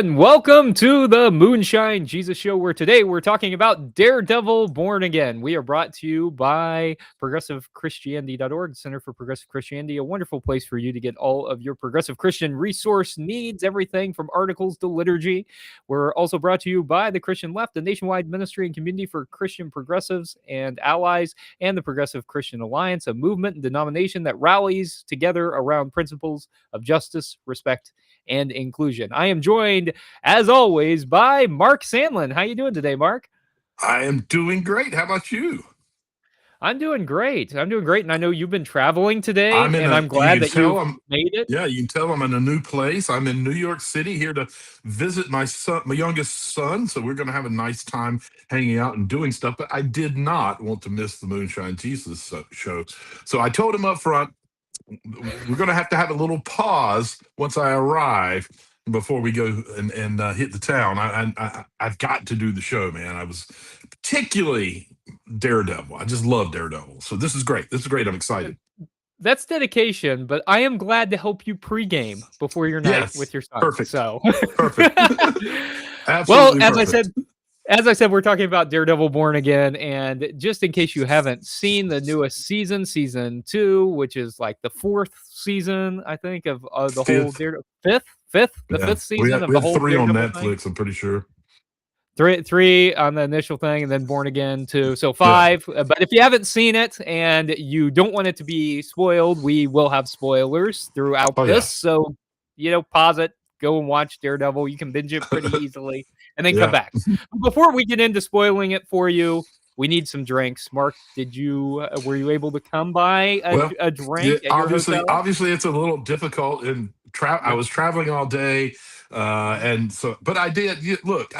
everyone. Welcome to the Moonshine Jesus Show, where today we're talking about Daredevil Born Again. We are brought to you by ProgressiveChristianity.org, Center for Progressive Christianity, a wonderful place for you to get all of your progressive Christian resource needs, everything from articles to liturgy. We're also brought to you by the Christian Left, a nationwide ministry and community for Christian progressives and allies, and the Progressive Christian Alliance, a movement and denomination that rallies together around principles of justice, respect, and inclusion. I am joined, as always, by Mark Sandlin. How you doing today, Mark? I am doing great. How about you? I'm doing great. And I know you've been traveling today, I'm glad you can that tell you made it. Yeah, you can tell I'm in a new place. I'm in New York City here to visit my son, my youngest son. So we're going to have a nice time hanging out and doing stuff. But I did not want to miss the Moonshine Jesus show. So I told him up front, we're going to have a little pause once I arrive before we go and hit the town. I've got to do the show, man. I was particularly Daredevil. I just love Daredevil. So this is great. I'm excited. That's dedication, but I am glad to help you pregame before your night with your son. Perfect. So perfect. Absolutely. Well, as I said, we're talking about Daredevil Born Again, and just in case you haven't seen the newest season 2, which is like the 4th season, I think, of the whole Daredevil. Fifth season of the whole 3 on Daredevil Netflix, thing. I'm pretty sure. 3 on the initial thing, and then Born Again 2, so 5. Yeah. But if you haven't seen it and you don't want it to be spoiled, we will have spoilers throughout this. So, pause it, go and watch Daredevil. You can binge it pretty easily, and then come back. Before we get into spoiling it for you, we need some drinks. Mark, were you able to come by a drink? Yeah, obviously, it's a little difficult. I was traveling all day, but I did. Look,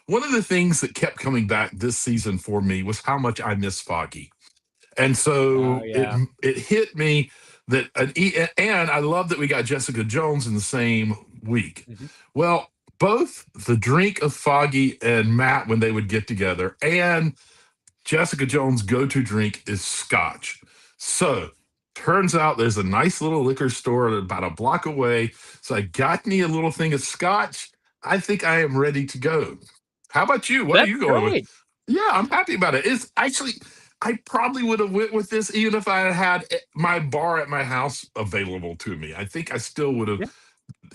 one of the things that kept coming back this season for me was how much I miss Foggy, and so it hit me that, and I love that we got Jessica Jones in the same week. Mm-hmm. Well, both the drink of Foggy and Matt when they would get together, and Jessica Jones' go-to drink is Scotch. So turns out there's a nice little liquor store about a block away. So I got me a little thing of Scotch. I think I am ready to go. How about you? What are you going with? Yeah, I'm happy about it. It's actually, I probably would have went with this even if I had my bar at my house available to me. I think I still would have.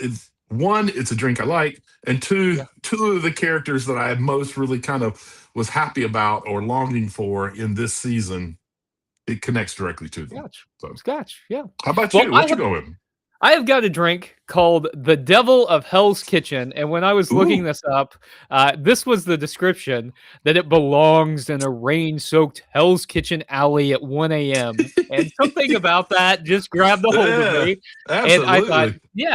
Yeah. One, it's a drink I like, and two of the characters that I most really kind of was happy about or longing for in this season, it connects directly to them. Scotch, yeah. How about you? What you going with? I have got a drink called the Devil of Hell's Kitchen, and when I was looking this up, this was the description, that it belongs in a rain-soaked Hell's Kitchen alley at 1 a.m. And something about that just grabbed a hold of me. Absolutely. And I thought,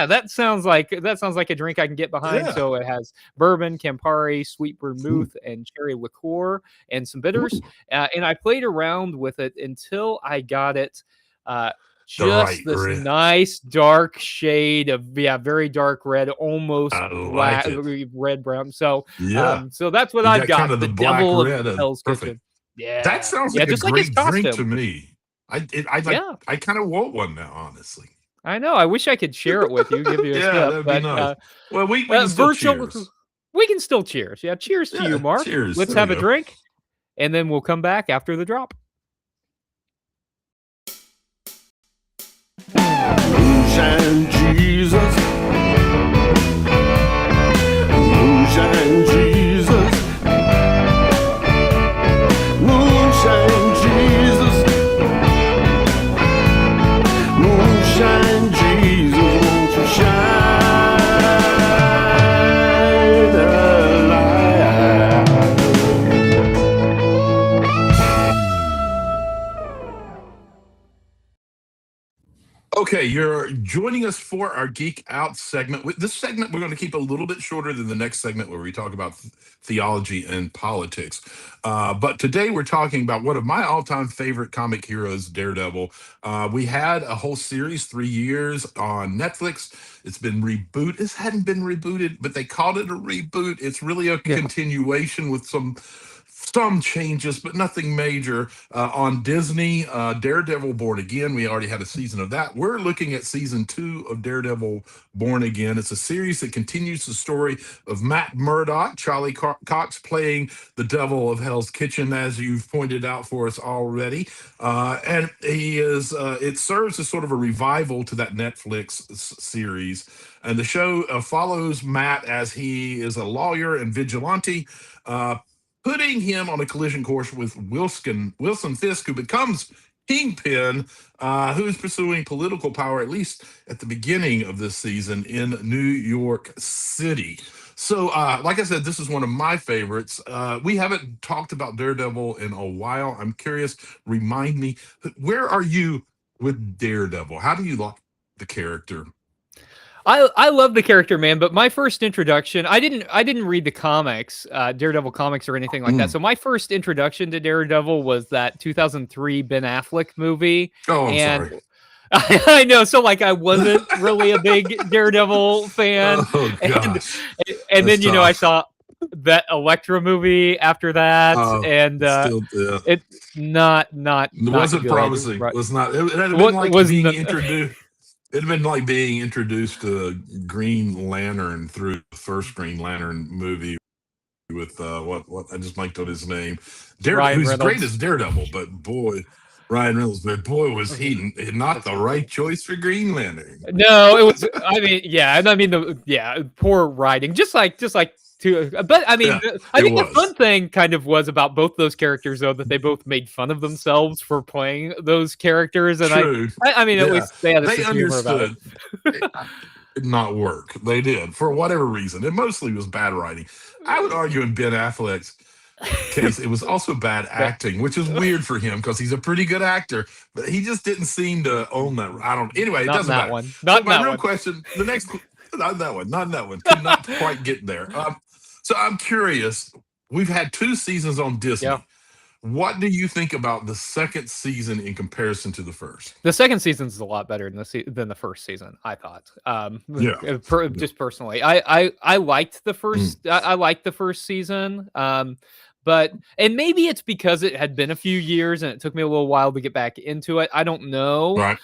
that sounds like a drink I can get behind. Yeah. So it has bourbon, Campari, sweet vermouth, and cherry liqueur, and some bitters. And I played around with it until I got it. Just this nice dark shade of very dark red, almost black, red brown. So so that's what I've got. Kind of the Devil of Hell's Kitchen. Yeah, that sounds like a great drink to me. I kind of want one now, honestly. I know. I wish I could share it with you, give you a sip. That'd be nice. Well, we can still cheers. We can still cheers. Yeah, cheers to you, Mark. Cheers. Let's have a drink, and then we'll come back after the drop. Moonshine Jesus, Moonshine Jesus, Moonshine Jesus, Moonshine Jesus, won't you shine a light? Okay, you're joining us for our Geek Out segment. This segment we're going to keep a little bit shorter than the next segment where we talk about theology and politics. But today we're talking about one of my all-time favorite comic heroes, Daredevil. We had a whole series, 3 years on Netflix. It's been rebooted. It hadn't been rebooted, but they called it a reboot. It's really a continuation with some some changes, but nothing major. On Disney, Daredevil Born Again, we already had a season of that. We're looking at season 2 of Daredevil Born Again. It's a series that continues the story of Matt Murdock, Charlie Cox playing the devil of Hell's Kitchen, as you've pointed out for us already. And he is, it serves as sort of a revival to that Netflix series. And the show follows Matt as he is a lawyer and vigilante, putting him on a collision course with Wilson Fisk, who becomes Kingpin, who is pursuing political power, at least at the beginning of this season, in New York City. So, like I said, this is one of my favorites. We haven't talked about Daredevil in a while. I'm curious, remind me, where are you with Daredevil? How do you like the character? I love the character, man, but my first introduction, I didn't read the comics, Daredevil comics or anything like that. So my first introduction to Daredevil was that 2003 Ben Affleck movie. Oh, I'm and sorry. I know, so like I wasn't really a big Daredevil fan. Oh, gosh. And then, That's you know, I tough. saw that Elektra movie after that, and Still, yeah. it's not It wasn't good. promising. Right. It was not. It had been What like was being not- introduced. It'd been like being introduced to Green Lantern through the first Green Lantern movie with what I just blanked on his name. Ryan Who's Reynolds. great as Daredevil, but boy, Ryan Reynolds, but boy, was he not the right choice for Green Lantern. No, it was. I mean, yeah, and I mean poor writing, just like but I mean, Yeah, I think was. the fun thing kind of was about both those characters, though, that they both made fun of themselves for playing those characters, and True. I mean, at Yeah. least they had a They sense of humor about it. understood. It did not work. They did for whatever reason. It mostly was bad writing. I would argue in Ben Affleck's case, it was also bad acting, which is weird for him because he's a pretty good actor, but he just didn't seem to own that. I don't. Anyway, it Not in doesn't that matter. one. So Not in my that real one. question, the next, not in that one, not in that one. Could not quite get there. So I'm curious. We've had 2 seasons on Disney. Yeah. What do you think about the second season in comparison to the first? The second season is a lot better than the first season, I thought. Yeah. Just personally, I liked the first. I liked the first season. But and maybe it's because it had been a few years and it took me a little while to get back into it. I don't know. Right.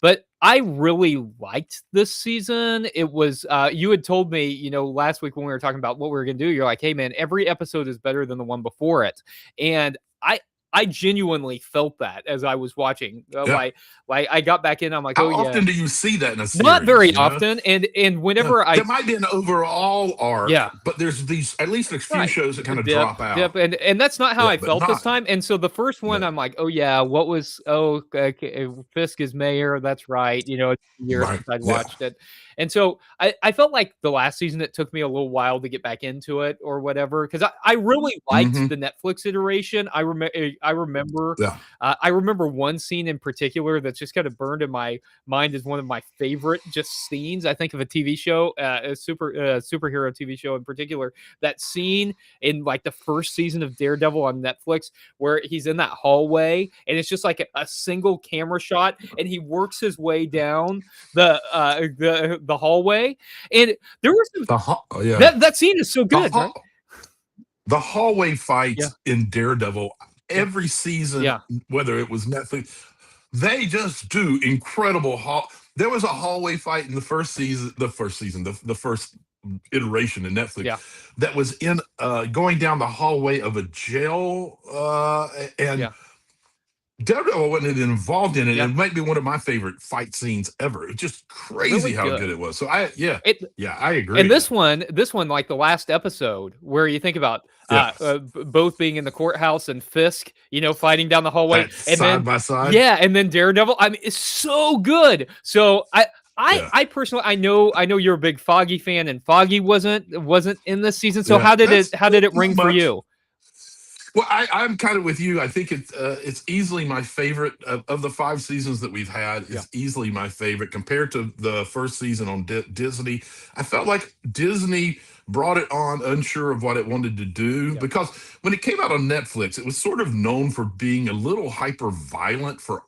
But I really liked this season. It was you had told me, you know, last week when we were talking about what we were gonna do, you're like, hey man, every episode is better than the one before it. And I genuinely felt that as I was watching. Yeah. Like I got back in, I'm like, How oh yeah. often do you see that in a series? Not very you know? often. And whenever There might be an overall arc, Yeah. but there's these at least a few Right. shows that kind of Dip, drop out. dip, and that's not how Yeah, I but felt this not- time. And so the first one, Yeah. I'm like, oh yeah, what was? Oh, okay, Fisk is mayor. That's right. You know, it's a year Right, since I'd yeah. watched it, and so I felt like the last season it took me a little while to get back into it or whatever because I really liked Mhm. the Netflix iteration. I remember Yeah. I remember one scene in particular that's just kind of burned in my mind as one of my favorite just scenes. I think of a TV show, a superhero TV show in particular. That scene in like the first season of Daredevil on Netflix where he's in that hallway and it's just like a single camera shot and he works his way down the hallway and there was that scene is so good. Right? The hallway fights Yeah. in Daredevil every season, Yeah. whether it was Netflix, they just do incredible. There was a hallway fight in the first season, the first iteration in Netflix Yeah. that was in going down the hallway of a jail, and Yeah. Daredevil wasn't involved in it. Yeah. It might be one of my favorite fight scenes ever. It's just crazy Really how good. good it was. So I agree. And this one, like the last episode, where you think about both being in the courthouse and Fisk, you know, fighting down the hallway, That and side then by side. yeah, and then Daredevil. I mean, it's so good. So I personally, I know you're a big Foggy fan, and Foggy wasn't in this season. So Yeah, how did it ring for much. you? Well, I'm kind of with you. I think it's easily my favorite of the 5 seasons that we've had. It's easily my favorite compared to the first season on Disney. I felt like Disney brought it on unsure of what it wanted to do because when it came out on Netflix, it was sort of known for being a little hyper violent for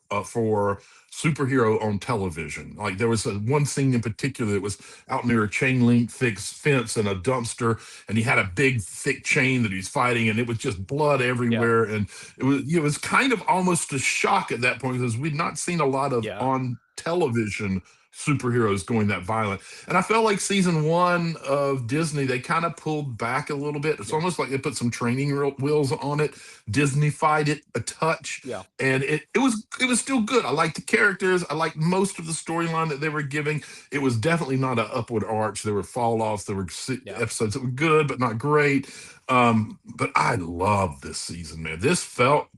superhero on television. Like there was one scene in particular that was out near a chain link fence and a dumpster, and he had a big thick chain that he's fighting, and it was just blood everywhere. And it was kind of almost a shock at that point because we'd not seen a lot of on television superheroes going that violent. And I felt like season 1 of Disney, they kind of pulled back a little bit. It's almost like they put some training wheels on it, Disney-fied it a touch. And it was still good. I liked the characters. I liked most of the storyline that they were giving. It was definitely not an upward arch. There were fall-offs. There were episodes that were good, but not great. But I loved this season, man. This felt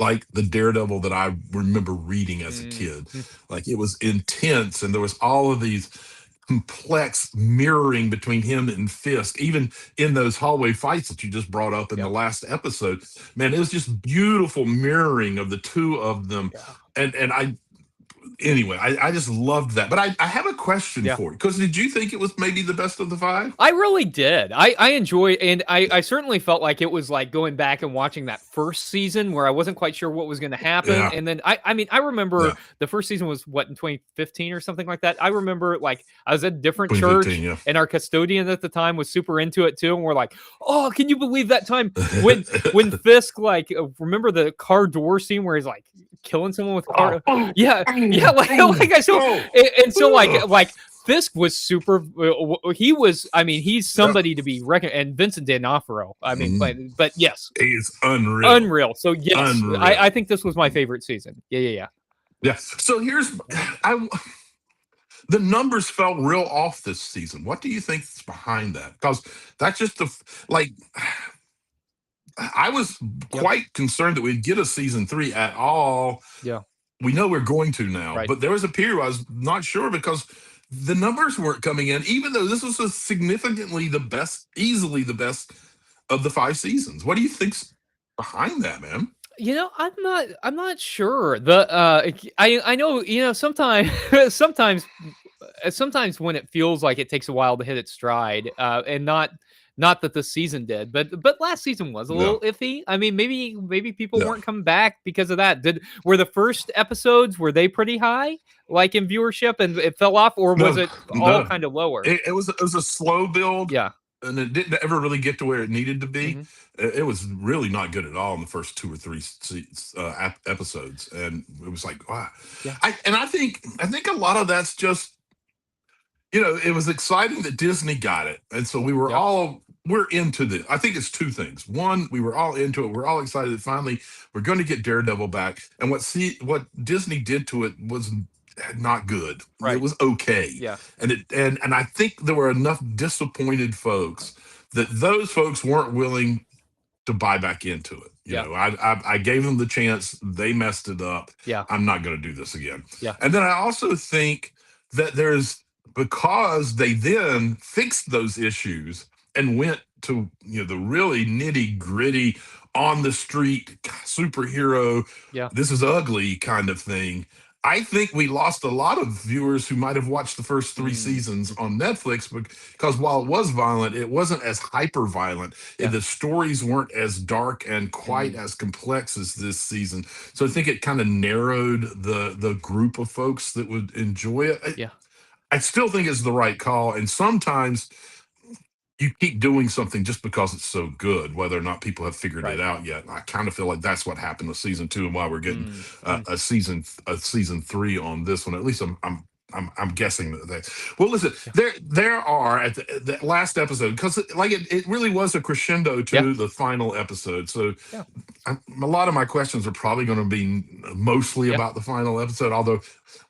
like the Daredevil that I remember reading as a kid. Like it was intense, and there was all of these complex mirroring between him and Fisk, even in those hallway fights that you just brought up in the last episode. Man, it was just beautiful mirroring of the two of them. And I just loved that. But I have a question for you, because did you think it was maybe the best of the 5? I really did. I enjoyed, and I certainly felt like it was like going back and watching that first season where I wasn't quite sure what was going to happen. And then I mean, I remember the first season was what, in 2015 or something like that. I remember like I was at a different church, and our custodian at the time was super into it too. And we're like, oh, can you believe that time when Fisk, like, remember the car door scene where he's like killing someone with a car? Like Fisk was super. He was. I mean, he's somebody to be reckoned. And Vincent D'Onofrio. I mean, but yes, he's unreal. So yes, I think this was my favorite season. Yeah. So here's the numbers felt real off this season. What do you think is behind that? Because that's just I was quite concerned that we'd get a season 3 at all. We know we're going to now, but there was a period where I was not sure because the numbers weren't coming in, even though this was significantly the best, easily the best of the 5 seasons. What do you think's behind that, man? You know, I'm not sure. I know, you know, sometimes when it feels like it takes a while to hit its stride, and not that this season did, but last season was a little iffy. I mean, maybe people weren't coming back because of that. Were the first episodes, were they pretty high, like in viewership, and it fell off, or was it all kind of lower? It was a slow build. And it didn't ever really get to where it needed to be. It was really not good at all in the first 2 or 3 episodes, and it was like, wow. I think a lot of that's just, you know, it was exciting that Disney got it, and so we were we're into this. I think it's 2 things. One, we were all into it. We're all excited that finally we're going to get Daredevil back, and what Disney did to it was not good. It was okay. And I think there were enough disappointed folks that those folks weren't willing to buy back into it. You know, I gave them the chance. They messed it up. I'm not going to do this again. And then I also think that because they then fixed those issues and went to, you know, the really nitty gritty on the street superhero, this is ugly kind of thing. I think we lost a lot of viewers who might have watched the first 3 seasons on Netflix, because while it was violent, it wasn't as hyper violent. The stories weren't as dark and quite as complex as this season. So I think it kind of narrowed the group of folks that would enjoy it. I still think it's the right call. And sometimes you keep doing something just because it's so good, whether or not people have figured it out yet. I kind of feel like that's what happened with season 2, and why we're getting a season 3 on this one. At least I'm guessing that. Well, listen, there are at the last episode, because like it really was a crescendo to the final episode. So a lot of my questions are probably going to be mostly about the final episode. Although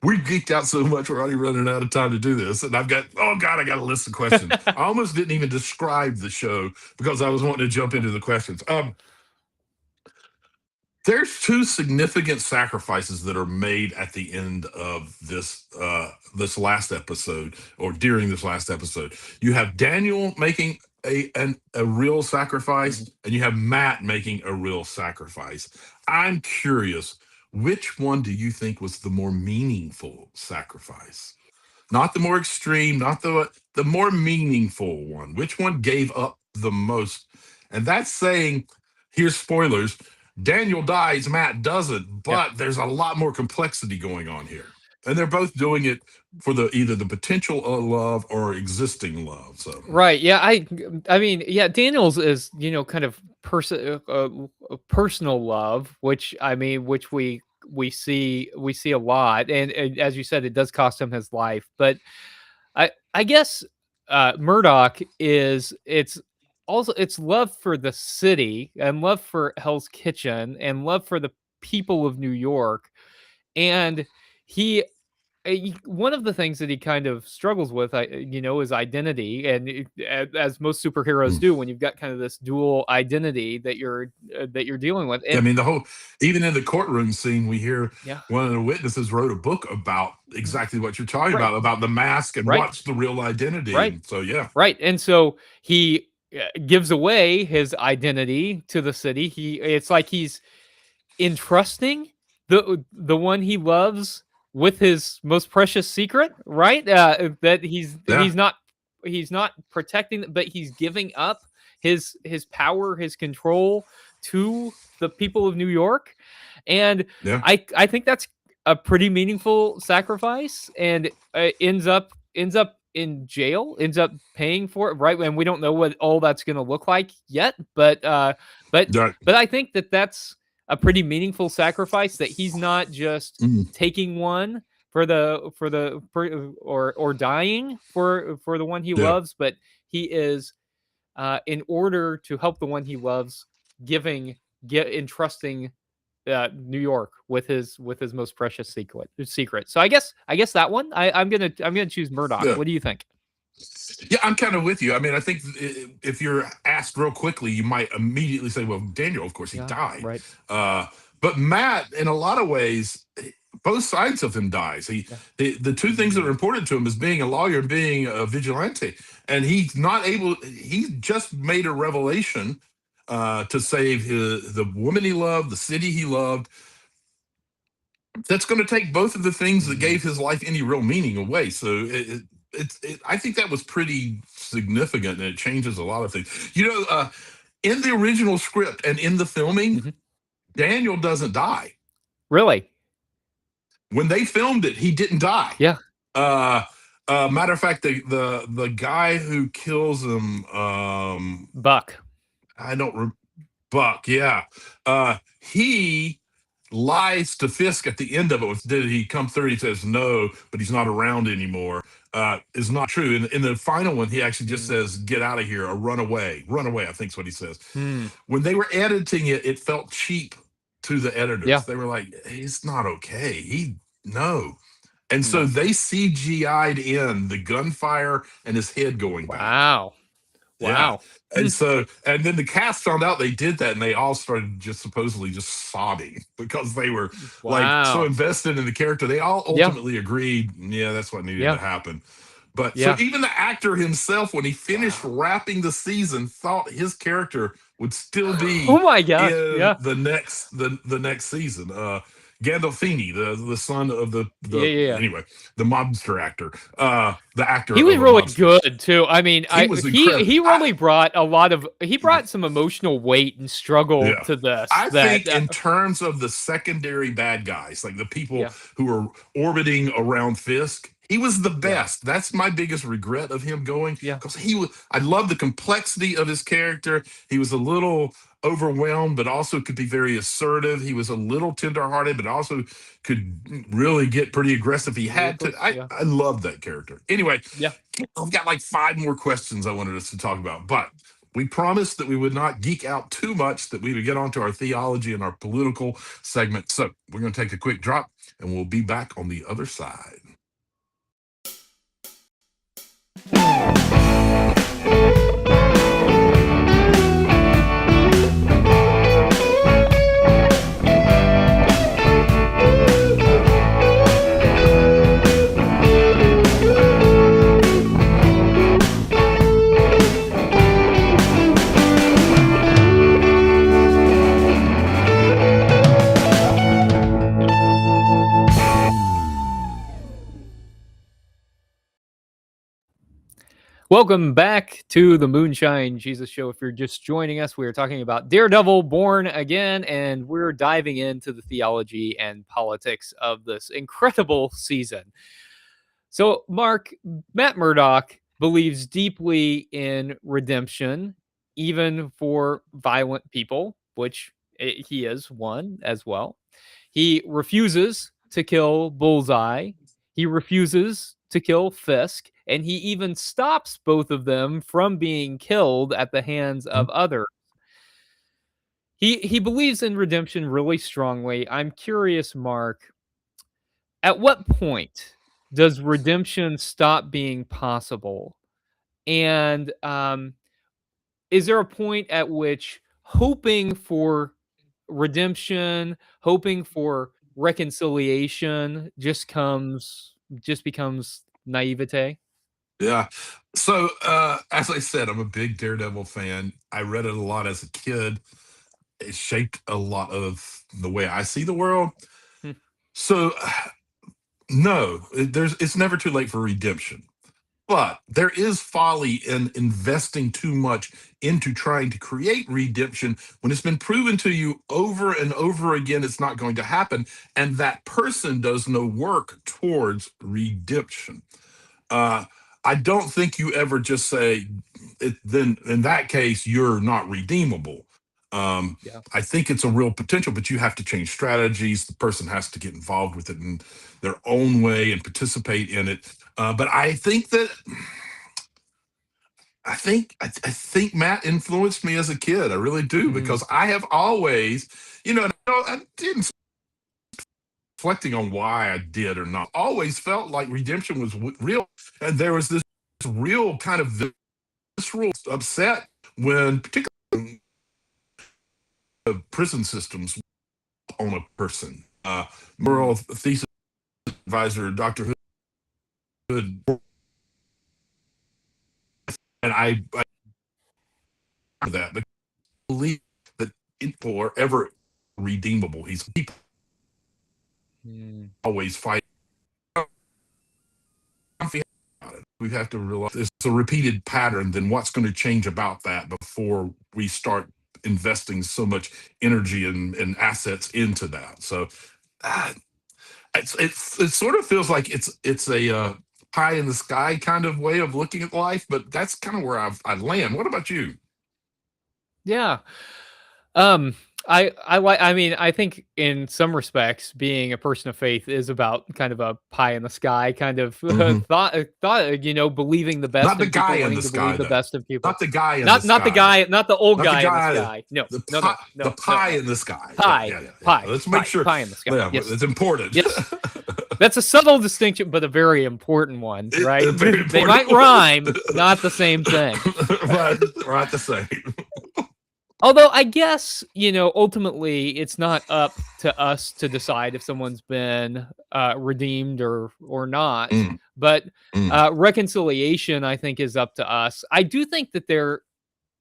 we geeked out so much, we're already running out of time to do this. And I got a list of questions. I almost didn't even describe the show because I was wanting to jump into the questions. There's 2 significant sacrifices that are made at the end of this last episode, or during this last episode. You have Daniel making a real sacrifice, and you have Matt making a real sacrifice. I'm curious, which one do you think was the more meaningful sacrifice? Not the more extreme, not the more meaningful one. Which one gave up the most? And that's saying, here's spoilers, Daniel dies, Matt doesn't, but there's a lot more complexity going on here. And they're both doing it for either the potential of love or existing love. So Right. Yeah. I mean, yeah. Daniel's is kind of personal love, which we see a lot, and as you said, it does cost him his life. But I guess Murdoch it's also it's love for the city and love for Hell's Kitchen and love for the people of New York, and he one of the things that he kind of struggles with, is identity, and as most superheroes do, when you've got kind of this dual identity that you're dealing with. I mean, even in the courtroom scene, we hear Yeah. one of the witnesses wrote a book about exactly what you're talking about the mask and what's the real identity. Right. And so, yeah. Right. And so he gives away his identity to the city. It's like he's entrusting the one he loves with his most precious secret, right? That he's not protecting, but he's giving up his power, his control to the people of New York. And I think that's a pretty meaningful sacrifice, and ends up in jail, ends up paying for it, right? And we don't know what all that's going to look like yet, but I think that's a pretty meaningful sacrifice, that he's not just taking one or dying for the one he loves, but he is in order to help the one he loves, entrusting New York with his most precious secret. So I guess that one I'm gonna choose Murdoch. Yeah. What do you think? Yeah, I'm kind of with you. I mean, I think if you're asked real quickly, you might immediately say, well, Daniel, of course, he died. Right. But Matt, in a lot of ways, both sides of him dies. The two things that are important to him is being a lawyer and being a vigilante. And he's not able, he just made a revelation to save the woman he loved, the city he loved. That's going to take both of the things that gave his life any real meaning away. So I think that was pretty significant, and it changes a lot of things. In the original script and in the filming, Daniel doesn't die. Really? When they filmed it, he didn't die. Yeah. Matter of fact, the guy who kills him, Buck. Buck. Yeah. He lies to Fisk at the end of it. Did he come through? He says no, but he's not around anymore. Is not true. In the final one, he actually just says, "Get out of here," or "Run away." Run away, I think is what he says. When they were editing it, it felt cheap to the editors. Yeah. They were like, "It's not okay." And so they CGI'd in the gunfire and his head going back. Wow. Yeah. And then the cast found out they did that, and they all started supposedly sobbing because they were like so invested in the character. They all ultimately agreed, that's what needed to happen. But so even the actor himself, when he finished wrapping the season, thought his character would still be oh my gosh, in the next season. Gandolfini, the son of anyway, the mobster actor, the actor. He was really good too. I mean, he really brought some emotional weight and struggle to this. I think in terms of the secondary bad guys, like the people who are orbiting around Fisk, he was the best. That's my biggest regret of him going. Yeah, because I love the complexity of his character. He was a little overwhelmed, but also could be very assertive. He was a little tenderhearted, but also could really get pretty aggressive. He had to. I love that character. Anyway, I've got like 5 more questions I wanted us to talk about, but we promised that we would not geek out too much, that we would get onto our theology and our political segment. So we're going to take a quick drop, and we'll be back on the other side. Welcome back to the Moonshine Jesus Show. If you're just joining us, we are talking about Daredevil Born Again, and we're diving into the theology and politics of this incredible season. So, Mark, Matt Murdock believes deeply in redemption, even for violent people, which he is one as well. He refuses to kill Bullseye. He refuses to kill Fisk, and he even stops both of them from being killed at the hands of others. He believes in redemption really strongly. I'm curious, Mark, at what point does redemption stop being possible? And is there a point at which hoping for redemption, hoping for reconciliation just becomes naivete? Yeah. So, as I said, I'm a big Daredevil fan. I read it a lot as a kid. It shaped a lot of the way I see the world. Hmm. So, no, it's never too late for redemption. But there is folly in investing too much into trying to create redemption when it's been proven to you over and over again it's not going to happen, and that person does no work towards redemption. I don't think you ever just say, then in that case, you're not redeemable. Yeah. I think it's a real potential, but you have to change strategies. The person has to get involved with it in their own way and participate in it. But I think that I think Matt influenced me as a kid. I really do, because I have always, I didn't reflecting on why I did or not, always felt like redemption was real, and there was this real kind of visceral upset when, particularly, the prison systems on a person. Moral thesis advisor Dr. Hood, and I that, but I believe that people are ever redeemable. He's always fighting. We have to realize it's a repeated pattern. Then what's going to change about that before we start investing so much energy and assets into that? So it sort of feels like it's a pie in the sky kind of way of looking at life, but that's kind of where I land. What about you? Yeah. I mean, I think in some respects, being a person of faith is about kind of a pie in the sky kind of thought, believing the best Not the in people, guy in wanting the to sky, believe the though. best of people. Not the guy in Not the not the sky. guy, not the old Not the guy in guy- the sky. No, The no, pie, no, the no, pie no. in the sky. Pie, Yeah. pie, Let's make sure. pie in the sky. Yeah, Yes. it's important. Yes. That's a subtle distinction, but a very important one, right? Very They might important. rhyme, not the same thing. right, the same. Although I guess, ultimately it's not up to us to decide if someone's been redeemed or not. Mm. But Mm. reconciliation, I think, is up to us. I do think that there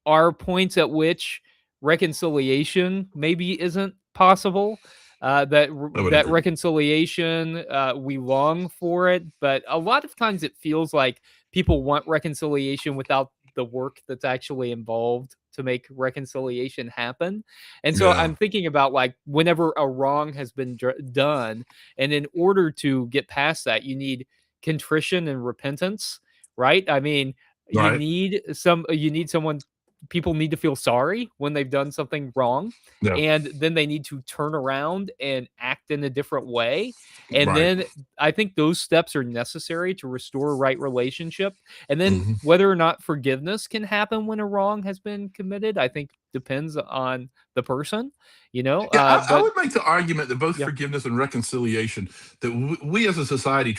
are points at which reconciliation maybe isn't possible. That agree. reconciliation, we long for it, but a lot of times it feels like people want reconciliation without the work that's actually involved to make reconciliation happen. And so Yeah. I'm thinking about, like, whenever a wrong has been done, and in order to get past that, you need contrition and repentance, right? I mean, Right. you need someone, people need to feel sorry when they've done something wrong, Yeah. and then they need to turn around and act in a different way. And Right. then I think those steps are necessary to restore right relationship. And then Mhm. whether or not forgiveness can happen when a wrong has been committed, I think depends on the person, Yeah, I but would make the argument that both Yeah. forgiveness and reconciliation, that we as a society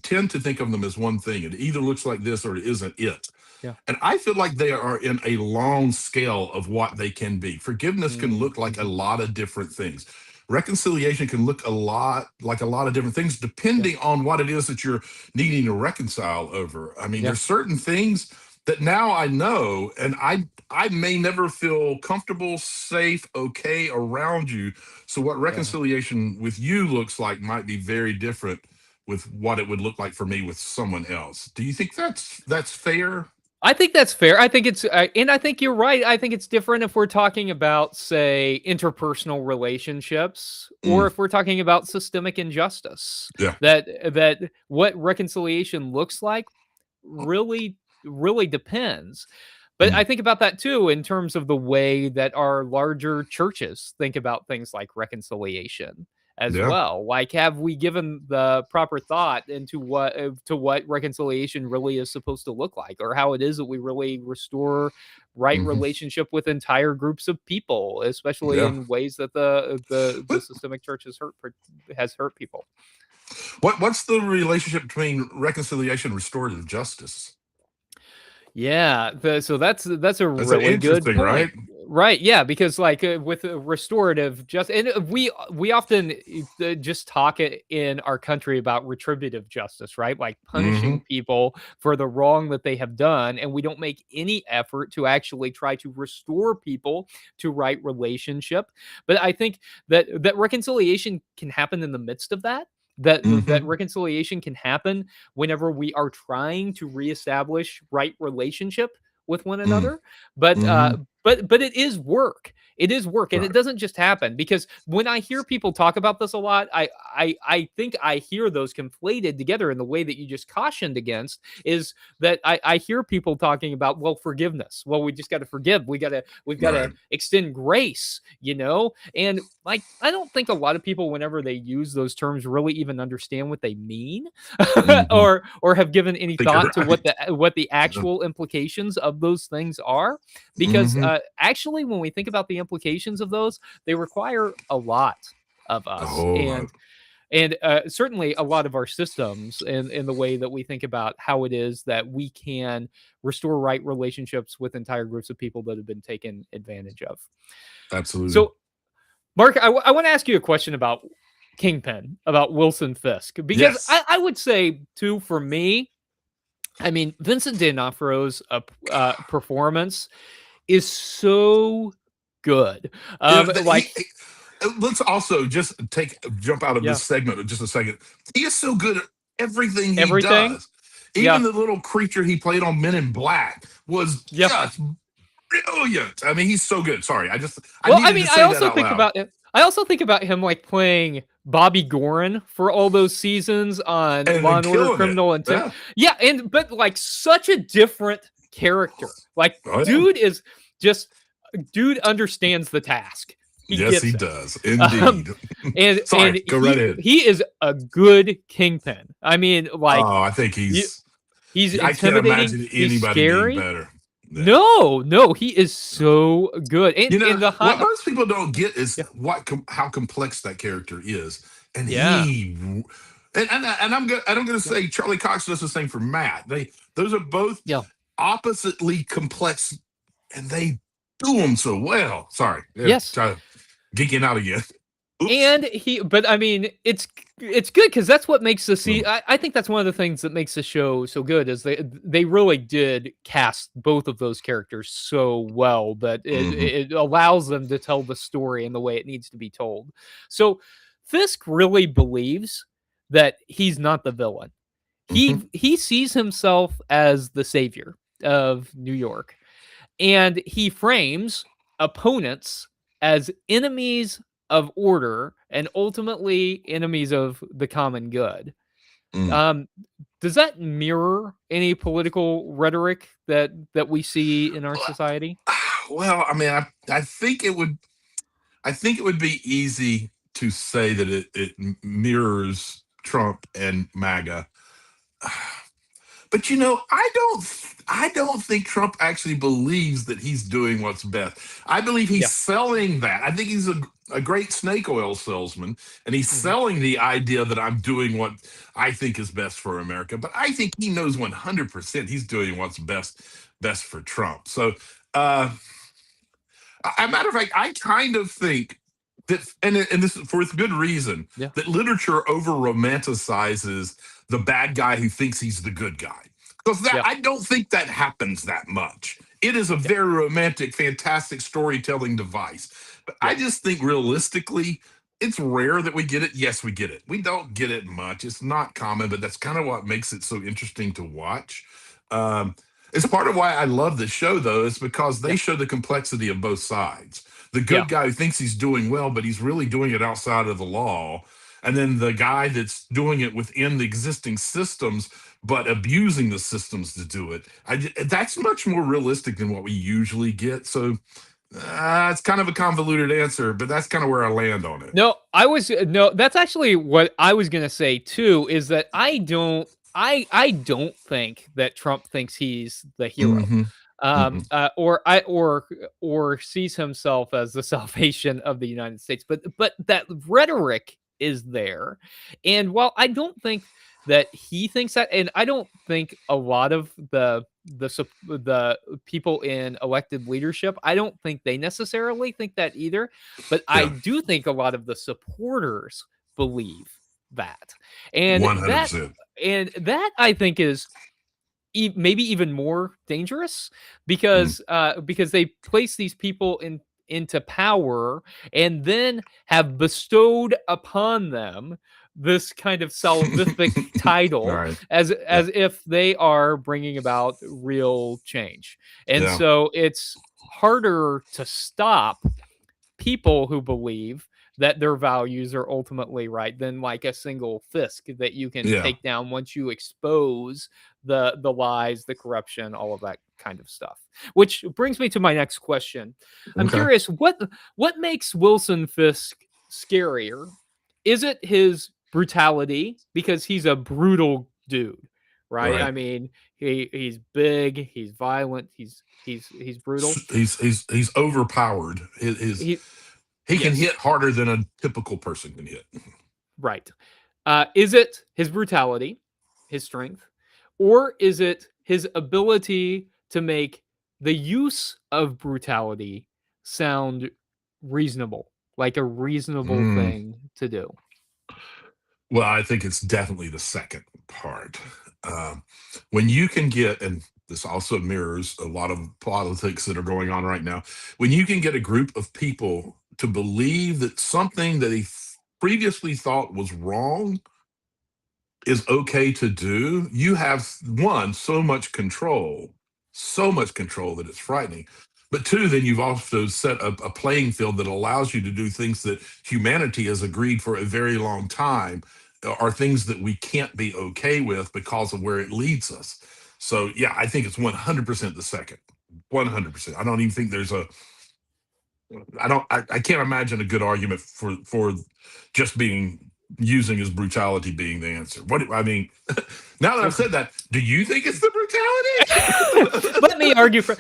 tend to think of them as one thing. It either looks like this or it isn't it. Yeah. And I feel like they are in a long scale of what they can be. Forgiveness can look like a lot of different things. Reconciliation can look a lot of different things depending on what it is that you're needing to reconcile over. I mean, Yeah. there's certain things that now I know, and I may never feel comfortable, safe, okay around you. So what reconciliation with you looks like might be very different with what it would look like for me with someone else. Do you think that's fair? I think that's fair. I think it's, and I think you're right. I think it's different if we're talking about, say, interpersonal relationships, or Mm, if we're talking about systemic injustice. yeah. That what reconciliation looks like really really depends. But Mm, I think about that too in terms of the way that our larger churches think about things like reconciliation as yeah. well. Like, have we given the proper thought into what to what reconciliation really is supposed to look like, or how it is that we really restore right Hmm. relationship with entire groups of people, especially Yeah. in ways that the What, systemic church has hurt people. what's the relationship between reconciliation and restorative justice? Yeah, so that's a That's an really good interesting, right? point. Right, yeah, because like with restorative justice, and we often just talk in our country about retributive justice, right? Like Hmm. punishing people for the wrong that they have done, and we don't make any effort to actually try to restore people to right relationship. But I think that reconciliation can happen in the midst of that. That Hmm. reconciliation can happen whenever we are trying to reestablish right relationship with one Mm, another. But hmm. but it is work. It is work, and it Right. doesn't just happen. Because when I hear people talk about this a lot, I think I hear those conflated together in the way that you just cautioned against. Is that I hear people talking about, well, forgiveness. Well, we just got to forgive. We've got to Right. extend grace, and like, I don't think a lot of people, whenever they use those terms, really even understand what they mean, Hmm. or have given any I think you're thought to right. what the Yeah. actual implications of those things are. Because Hmm. actually, when we think about the implications of those, they require a lot of A us, whole lot. and certainly a lot of our systems, and in the way that we think about how it is that we can restore right relationships with entire groups of people that have been taken advantage of. Absolutely. So, Mark, I want to ask you a question about Kingpin, about Wilson Fisk, because Yes. I would say, too, for me, I mean, Vincent D'Onofrio's performance is so good. Like, Let's also just jump out of yeah, this segment in just a second. He is so good at everything he everything. does. Yeah, Even the little creature he played on Men in Black was yeah. just brilliant. I mean, he's so good. Sorry, I Well, I needed mean, to say that out loud. I also think about him like playing Bobby Gorin for all those seasons on And Law then and Order: killing it. Criminal Intent. Yeah. Yeah, but like such a different character. Like, Oh yeah. dude is just dude understands the task. He Yes, he gets it. does. Um, Indeed. and Sorry. Go right ahead. he is a good Kingpin. I mean, like, Oh, I think you, he's. he's I can't intimidating. imagine He's anybody being scary. better. Yeah. No, he is so good. And You know in the what high, most people don't get is yeah, how complex that character is, and yeah, I'm going to yeah, say Charlie Cox does the same for Matt. Those are both yeah. oppositely complex, and they do them so well. Sorry, yeah, Yes. try geeking out again. Oops. And but I mean, it's good because that's what makes the Mm, I think that's one of the things that makes the show so good, is they really did cast both of those characters so well that mhm, it allows them to tell the story in the way it needs to be told. So Fisk really believes that he's not the villain. mhm, He sees himself as the savior of New York, and he frames opponents as enemies of order and ultimately enemies of the common good. mm. Um, does that mirror any political rhetoric that we see in our society? Well, I mean, I think it would. I think it would be easy to say that it mirrors Trump and MAGA. But I don't think Trump actually believes that he's doing what's best. I believe he's Yeah. selling that. I think he's a great snake oil salesman, and he's Hmm. selling the idea that I'm doing what I think is best for America. But I think he knows 100% he's doing what's best for Trump. So, a matter of fact, I kind of think that, and this is for good reason, Yeah. that literature over romanticizes the bad guy who thinks he's the good guy. Because that Yeah. I don't think that happens that much. It is a Yeah. very romantic, fantastic storytelling device. But Yeah. I just think realistically, it's rare that we get it. Yes, we get it. We don't get it much. It's not common, but that's kind of what makes it so interesting to watch. Um, It's part of why I love the show, though, is because they show the complexity of both sides. The Yeah. good guy who thinks he's doing well, but he's really doing it outside of the law. And then the guy that's doing it within the existing systems, but abusing the systems to do it. That's much more realistic than what we usually get. So it's kind of a convoluted answer, but that's kind of where I land on it. No, that's actually what I was gonna say too, is that I don't think that Trump thinks he's the hero. Or sees himself as the salvation of the United States. But that rhetoric is there. And while I don't think that he thinks that, and I don't think a lot of the people in elected leadership, I don't think they necessarily think that either. But I do think a lot of the supporters believe that. And 100%. that I think is maybe even more dangerous because they place these people into power and then have bestowed upon them this kind of salvific title as if they are bringing about real change. And so it's harder to stop people who believe that their values are ultimately right than like a single Fisk that you can take down once you expose the lies, the corruption, all of that kind of stuff. Which brings me to my next question. I'm curious, what makes Wilson Fisk scarier? Is it his brutality? Because he's a brutal dude, right? I mean, he's big, he's violent, he's brutal. He's overpowered. He can hit harder than a typical person can hit. Right. Is it his brutality, his strength, or is it his ability to make the use of brutality sound reasonable, like a reasonable thing to do? Well, I think it's definitely the second part. When you can get, and this also mirrors a lot of politics that are going on right now, when you can get a group of people to believe that something that he previously thought was wrong is okay to do, you have, one, so much control that it's frightening. But two, then you've also set a playing field that allows you to do things that humanity has agreed for a very long time are things that we can't be okay with because of where it leads us. So yeah, I think it's 100% the second. 100%. I don't even think there's I can't imagine a good argument for just using his brutality being the answer. I mean, now that I've said that, do you think it's the brutality? Let me argue for.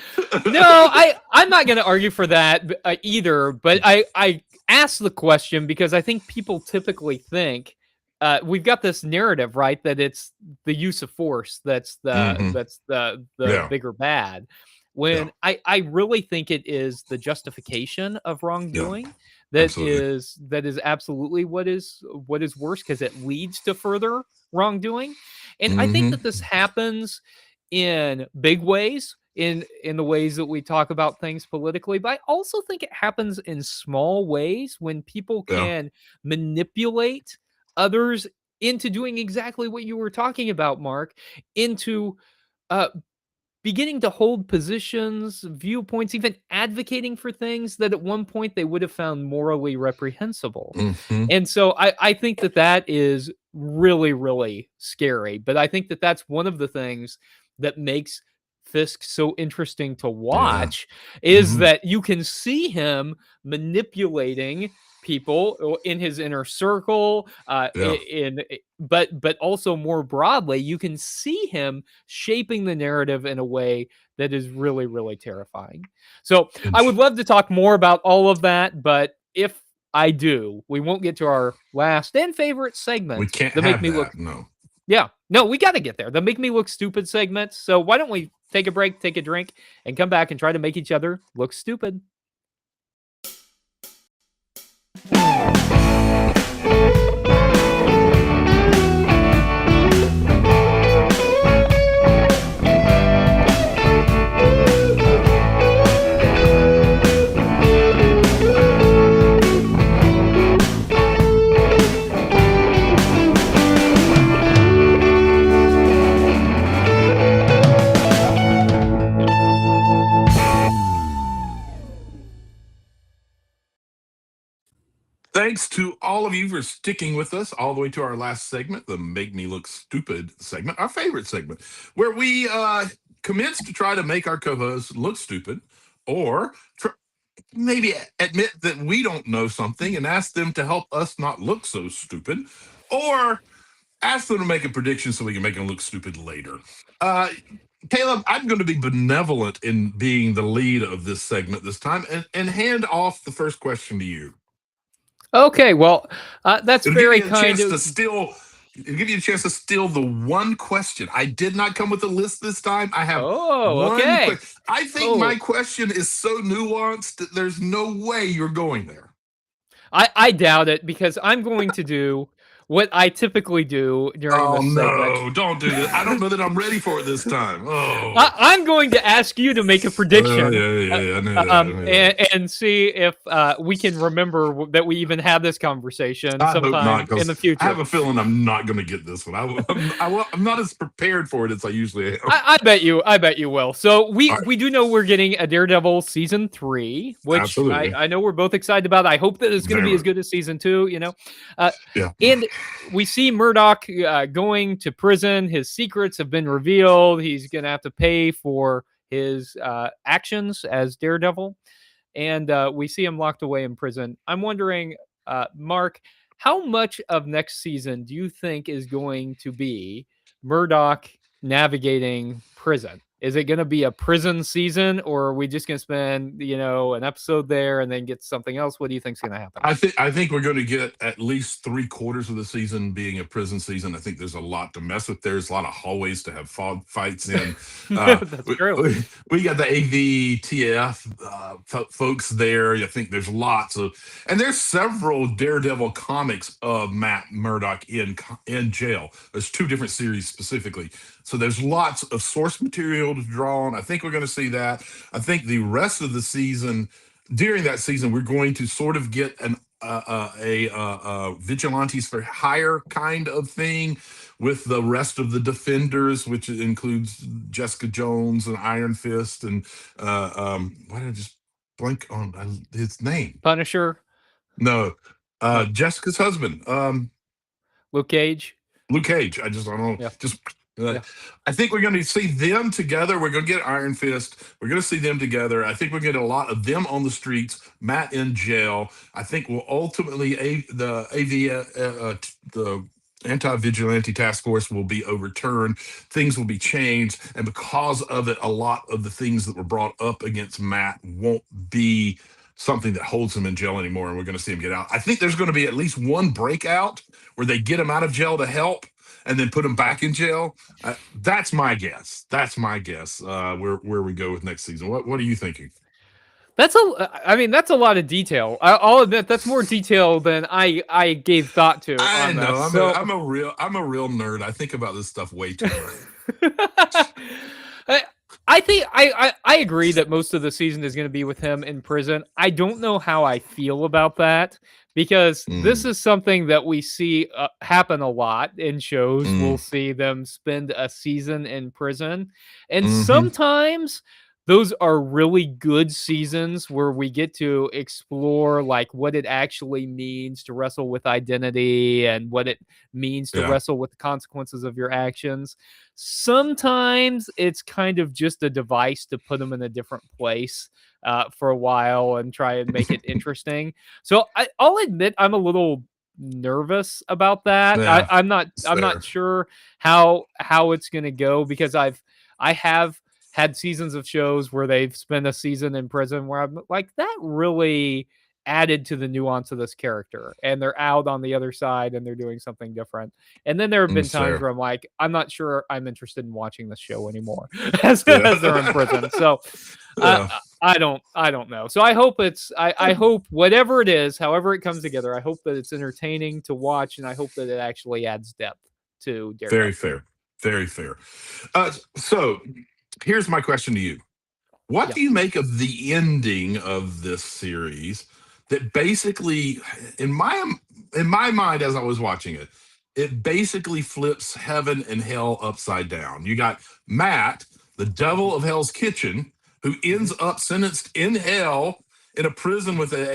No, I'm not going to argue for that either. But I asked the question because I think people typically think we've got this narrative, right, that it's the use of force that's the bigger bad. When I really think it is the justification of wrongdoing that is absolutely what is worse, because it leads to further wrongdoing. And I think that this happens in big ways, in the ways that we talk about things politically, but I also think it happens in small ways when people can manipulate others into doing exactly what you were talking about, Mark, into beginning to hold positions, viewpoints, even advocating for things that at one point they would have found morally reprehensible. And so I think that is really, really scary. But I think that that's one of the things that makes Fisk so interesting to watch is that you can see him manipulating people in his inner circle, but also more broadly, you can see him shaping the narrative in a way that is really, really terrifying. So I would love to talk more about all of that, but if I do, we won't get to our last and favorite segment. We can't that have make me that, look. no. Yeah, no, we got to get there. The make me look stupid segment. So why don't we take a break, take a drink, and come back and try to make each other look stupid? thanks to all of you for sticking with us all the way to our last segment, the Make Me Look Stupid segment, our favorite segment, where we commence to try to make our co-hosts look stupid, or maybe admit that we don't know something and ask them to help us not look so stupid, or ask them to make a prediction so we can make them look stupid later. Caleb, I'm going to be benevolent in being the lead of this segment this time and hand off the first question to you. Okay, well, that's It'll very give you a kind chance of. it'll give you a chance to steal the one question. I did not come with a list this time. I have one okay. question. I think my question is so nuanced that there's no way you're going there. I doubt it, because I'm going to do what I typically do during this segment. No, don't do this. I don't know that I'm ready for it this time. Oh, I'm going to ask you to make a prediction. yeah, I knew that. And see if we can remember that we even had this conversation I hope sometime not, 'cause in the future. I have a feeling I'm not going to get this one. I'm not as prepared for it as I usually am. I bet you will. So we do know we're getting a Daredevil season 3, which I know we're both excited about. I hope that it's going to be as good as season 2. Yeah. And we see Murdoch going to prison. His secrets have been revealed. He's going to have to pay for his actions as Daredevil. And we see him locked away in prison. I'm wondering, Mark, how much of next season do you think is going to be Murdoch navigating prison? Is it going to be a prison season, or are we just going to spend, an episode there and then get something else? What do you think is going to happen? I think we're going to get at least 3/4 of the season being a prison season. I think there's a lot to mess with. There's a lot of hallways to have fights in. That's true. We got the AVTF folks there. I think there's lots of, and there's several Daredevil comics of Matt Murdock in jail. There's 2 different series specifically. So there's lots of source material to draw on. I think we're going to see that. I think the rest of the season, during that season, we're going to sort of get a vigilantes for hire kind of thing with the rest of the Defenders, which includes Jessica Jones and Iron Fist and why did I just blank on his name? Punisher. No, Jessica's husband. Luke Cage. I just don't know. Yeah. I think we're going to see them together. We're going to get Iron Fist. We're going to see them together. I think we're going to get a lot of them on the streets, Matt in jail. I think we'll ultimately the anti-vigilante task force will be overturned. Things will be changed, and because of it, a lot of the things that were brought up against Matt won't be something that holds him in jail anymore, and we're going to see him get out. I think there's going to be at least one breakout where they get him out of jail to help and then put him back in jail. That's my guess. Where we go with next season. What are you thinking? That's a lot of detail. I'll admit that's more detail than I gave thought to. I know. I'm a real nerd. I think about this stuff way too much. I think I agree that most of the season is going to be with him in prison. I don't know how I feel about that, because this is something that we see happen a lot in shows. We'll see them spend a season in prison, and sometimes those are really good seasons where we get to explore like what it actually means to wrestle with identity and what it means to wrestle with the consequences of your actions. Sometimes it's kind of just a device to put them in a different place for a while and try and make it interesting. So I'll admit I'm a little nervous about that. Yeah, I'm not sure how it's going to go, because I have had seasons of shows where they've spent a season in prison where I'm like, that really added to the nuance of this character, and they're out on the other side and they're doing something different. And then there have been times where I'm like, I'm not sure I'm interested in watching this show anymore as they're in prison. So I don't know. So I hope I hope whatever it is, however it comes together, I hope that it's entertaining to watch, and I hope that it actually adds depth to Daredevil. Very fair. So here's my question to you. What do you make of the ending of this series that basically, in my mind as I was watching it, it basically flips heaven and hell upside down? You got Matt, the devil of Hell's Kitchen, who ends up sentenced in hell in a prison with an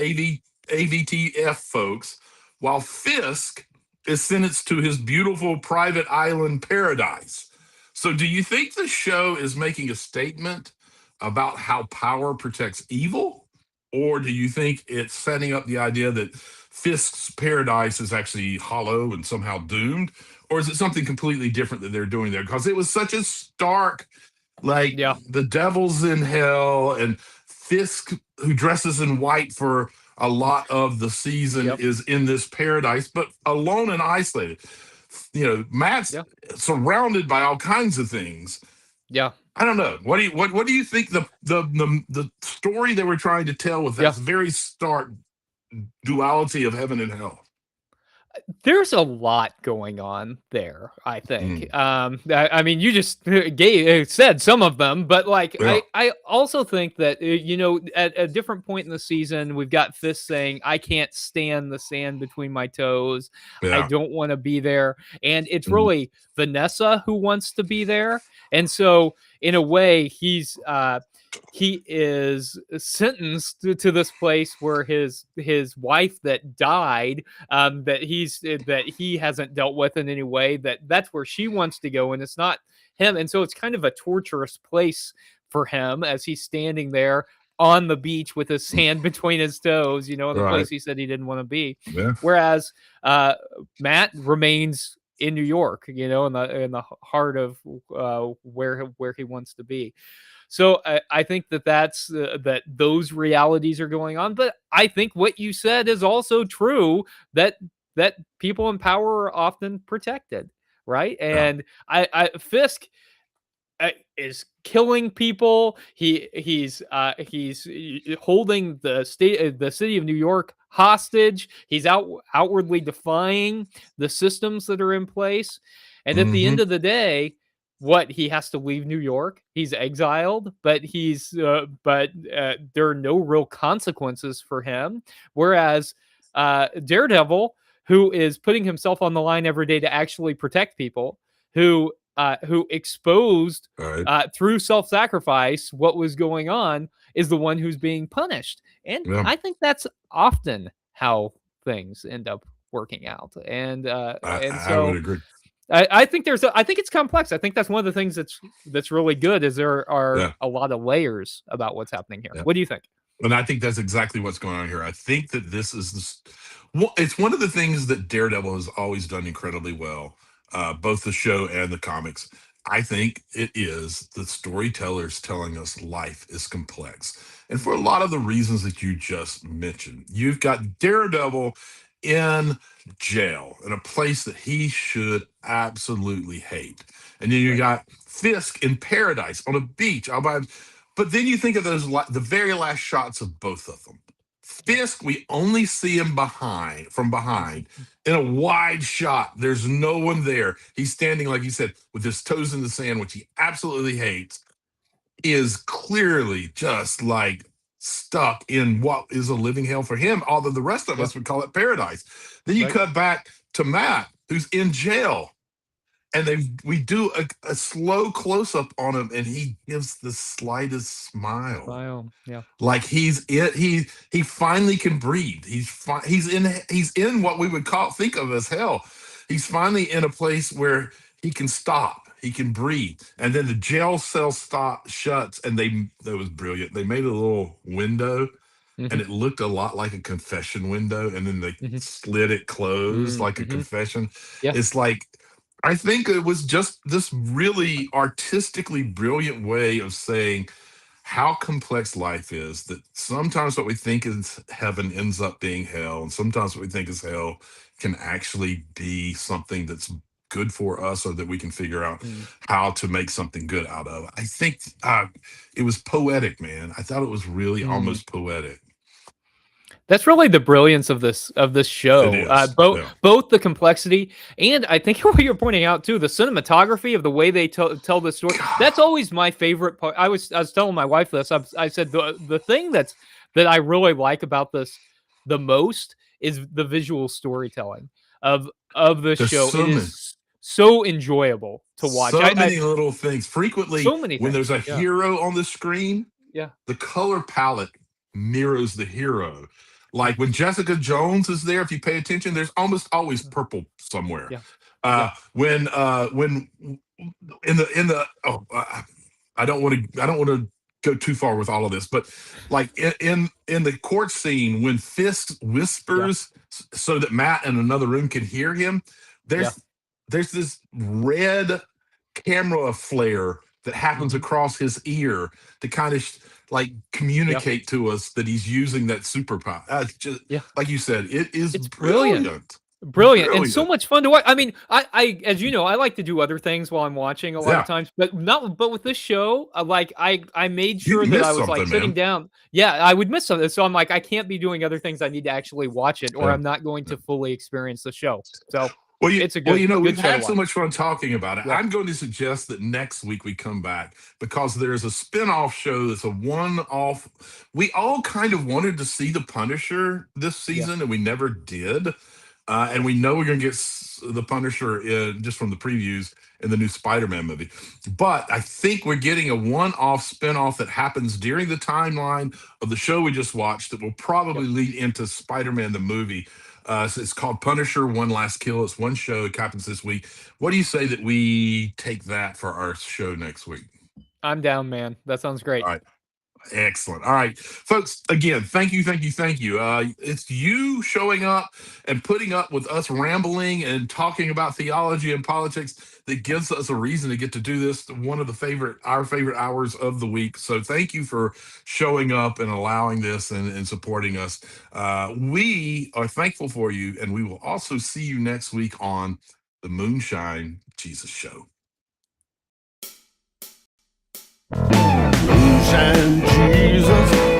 AVTF folks, while Fisk is sentenced to his beautiful private island paradise. So, do you think the show is making a statement about how power protects evil? Or do you think it's setting up the idea that Fisk's paradise is actually hollow and somehow doomed? Or is it something completely different that they're doing there? Because it was such a stark, like, Yeah. the devil's in hell, and Fisk, who dresses in white for a lot of the season, Yep. is in this paradise, but alone and isolated. Matt's Yeah. surrounded by all kinds of things. Yeah. I don't know. What do you think the story they were trying to tell with that very stark duality of heaven and hell? There's a lot going on there, I think. I mean, you just said some of them, but like, Yeah. I also think that, at a different point in the season, we've got Fisk saying, I can't stand the sand between my toes. I Yeah. don't want to be there. And it's Mhm. really Vanessa who wants to be there. And so, in a way, he is sentenced to this place where his wife that died, that he hasn't dealt with in any way, that's where she wants to go, and it's not him. And so it's kind of a torturous place for him as he's standing there on the beach with his sand between his toes, in the Right. place he said he didn't want to be. Yeah. Whereas Matt remains in New York, in the heart of where he wants to be. So I think that's that those realities are going on. But I think what you said is also true, that people in power are often protected, right? And Fisk is killing people. He's holding the city of New York hostage. He's outwardly defying the systems that are in place. And at the end of the day, he has to leave New York. He's exiled, but there are no real consequences for him. Whereas Daredevil, who is putting himself on the line every day to actually protect people, who exposed through self-sacrifice what was going on, is the one who's being punished. And I think that's often how things end up working out. And so I would agree. I think it's complex. I think that's one of the things that's really good, is there are a lot of layers about what's happening here. What do you think? And I think that's exactly what's going on here. I think that this is it's one of the things that Daredevil has always done incredibly well, both the show and the comics. I think it is the storytellers telling us life is complex. And for a lot of the reasons that you just mentioned, you've got Daredevil in jail, in a place that he should absolutely hate. And then you got Fisk in paradise on a beach. But then you think of the very last shots of both of them. Fisk, we only see him from behind in a wide shot. There's no one there. He's standing, like you said, with his toes in the sand, which he absolutely hates. Is clearly just like stuck in what is a living hell for him, although the rest of us would call it paradise. Then you cut back to Matt, who's in jail, and we do a slow close-up on him, and he gives the slightest smile. Like he finally can breathe. He's in what we would think of as hell. He's finally in a place where he can stop. He can breathe. And then the jail cell shuts, and that was brilliant. They made a little window, and it looked a lot like a confession window, and then they slid it closed like a confession. It's like, I think it was just this really artistically brilliant way of saying how complex life is, that sometimes what we think is heaven ends up being hell, and sometimes what we think is hell can actually be something that's good for us, or that we can figure out how to make something good out of. I think it was poetic, man. I thought it was really almost poetic. That's really the brilliance of this show. Both the complexity, and I think what you're pointing out too, the cinematography of the way they tell the story. That's always my favorite part. I was telling my wife this. I said the thing that I really like about this the most is the visual storytelling of the show. It is so enjoyable to watch. So many little things. Frequently, when there's a hero on the screen, the color palette mirrors the hero. Like when Jessica Jones is there, if you pay attention, there's almost always purple somewhere. Yeah. When in the I don't want to go too far with all of this, but like in the court scene when Fisk whispers so that Matt in another room can hear him, there's this red camera flare that happens across his ear to kind of like communicate to us that he's using that superpower. Just like you said, it's brilliant. Brilliant and so much fun to watch. I mean, I as you know, I like to do other things while I'm watching a lot of times, but with this show, like I made sure that I was like sitting down. Yeah, I would miss something. So I'm like, I can't be doing other things. I need to actually watch it, or I'm not going to fully experience the show. So it's a good. We've had so much fun talking about it. I'm going to suggest that next week we come back because there's a spin-off show that's a one-off. We all kind of wanted to see The Punisher this season, and we never did. And we know we're going to get the Punisher just from the previews in the new Spider-Man movie. But I think we're getting a one-off spin-off that happens during the timeline of the show we just watched that will probably lead into Spider-Man the movie. So it's called Punisher One Last Kill. It's one show. It happens this week. What do you say that we take that for our show next week? I'm down, man. That sounds great. All right. Excellent. All right, folks, again, thank you. It's you showing up and putting up with us rambling and talking about theology and politics that gives us a reason to get to do this, one of our favorite hours of the week. So thank you for showing up and allowing this and supporting us. We are thankful for you, and we will also see you next week on the Moonshine Jesus Show. Moonshine Jesus.